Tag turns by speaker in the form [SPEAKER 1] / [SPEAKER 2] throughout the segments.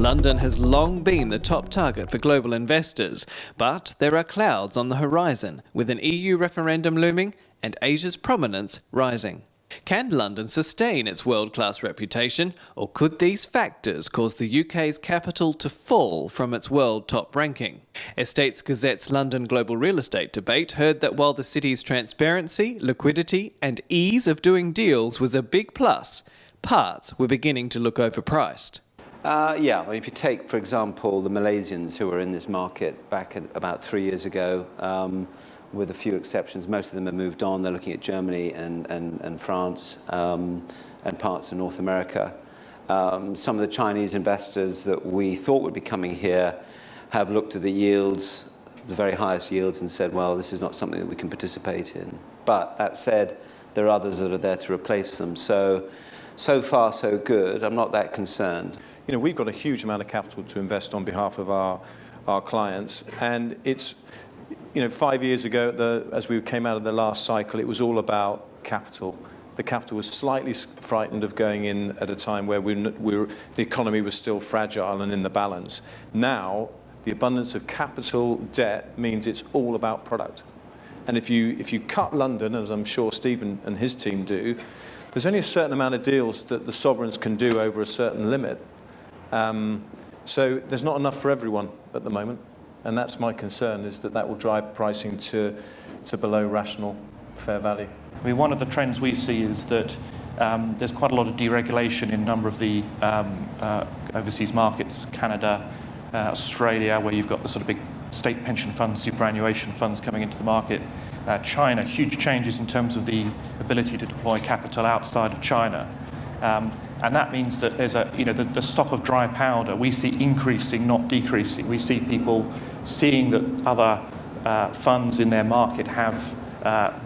[SPEAKER 1] London has long been the top target for global investors, but there are clouds on the horizon, with an EU referendum looming and Asia's prominence rising. Can London sustain its world-class reputation, or could these factors cause the UK's capital to fall from its world top ranking? Estates Gazette's London Global Real Estate debate heard that while the city's transparency, liquidity and ease of doing deals was a big plus, parts were beginning to look overpriced.
[SPEAKER 2] Yeah, if you take, for example, the Malaysians who were in this market back about 3 years ago, with a few exceptions, most of them have moved on. They're looking at Germany and France and parts of North America. Some of the Chinese investors that we thought would be coming here have looked at the yields, the very highest yields, and said, well, this is not something that we can participate in. But that said, there are others that are there to replace them. So far, so good. I'm not that concerned.
[SPEAKER 3] You know, we've got a huge amount of capital to invest on behalf of our clients, and it's, you know, 5 years ago, as we came out of the last cycle, it was all about capital. The capital was slightly frightened of going in at a time where the economy was still fragile and in the balance. Now, the abundance of capital debt means it's all about product. And if you cut London, as I'm sure Stephen and his team do, there's only a certain amount of deals that the sovereigns can do over a certain limit. So there's not enough for everyone at the moment. And that's my concern, is that will drive pricing to below rational fair value.
[SPEAKER 4] I mean, one of the trends we see is that there's quite a lot of deregulation in a number of the overseas markets, Canada, Australia, where you've got the sort of big state pension funds, superannuation funds coming into the market. China, huge changes in terms of the ability to deploy capital outside of China. And that means that there's the stock of dry powder we see increasing, not decreasing. We see people seeing that other funds in their market have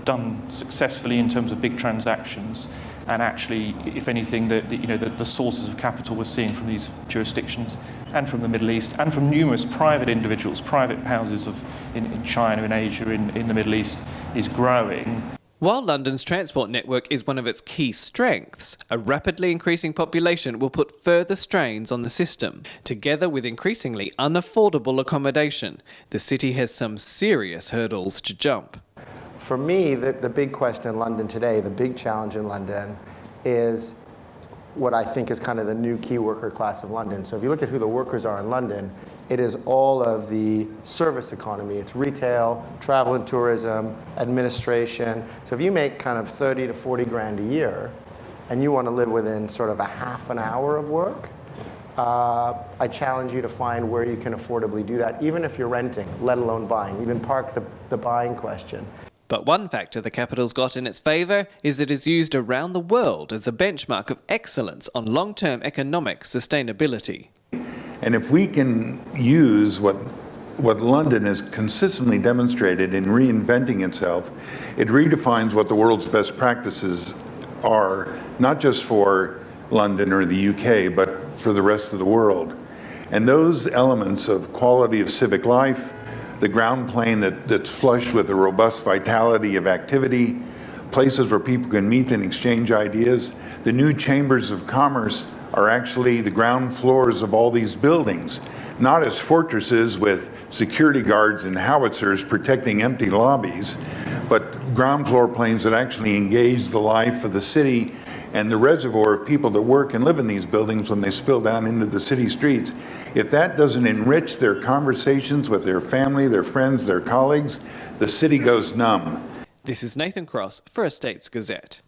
[SPEAKER 4] done successfully in terms of big transactions, and actually, if anything, the sources of capital we're seeing from these jurisdictions and from the Middle East and from numerous private individuals, private houses in China, in Asia, in the Middle East, is growing.
[SPEAKER 1] While London's transport network is one of its key strengths, a rapidly increasing population will put further strains on the system. Together with increasingly unaffordable accommodation, the city has some serious hurdles to jump.
[SPEAKER 5] For me, the big question in London today, the big challenge in London, is what I think is kind of the new key worker class of London. So if you look at who the workers are in London, it is all of the service economy. It's retail, travel and tourism, administration. So if you make kind of 30 to 40 grand a year, and you want to live within sort of a half an hour of work, I challenge you to find where you can affordably do that, even if you're renting, let alone buying. Even park the buying question.
[SPEAKER 1] But one factor the capital's got in its favour is that it's used around the world as a benchmark of excellence on long-term economic sustainability.
[SPEAKER 6] And if we can use what London has consistently demonstrated in reinventing itself, it redefines what the world's best practices are, not just for London or the UK, but for the rest of the world. And those elements of quality of civic life, the ground plane that's flushed with a robust vitality of activity, places where people can meet and exchange ideas. The new chambers of commerce are actually the ground floors of all these buildings, not as fortresses with security guards and howitzers protecting empty lobbies, but ground floor planes that actually engage the life of the city and the reservoir of people that work and live in these buildings when they spill down into the city streets. If that doesn't enrich their conversations with their family, their friends, their colleagues, the city goes numb.
[SPEAKER 1] This is Nathan Cross for Estates Gazette.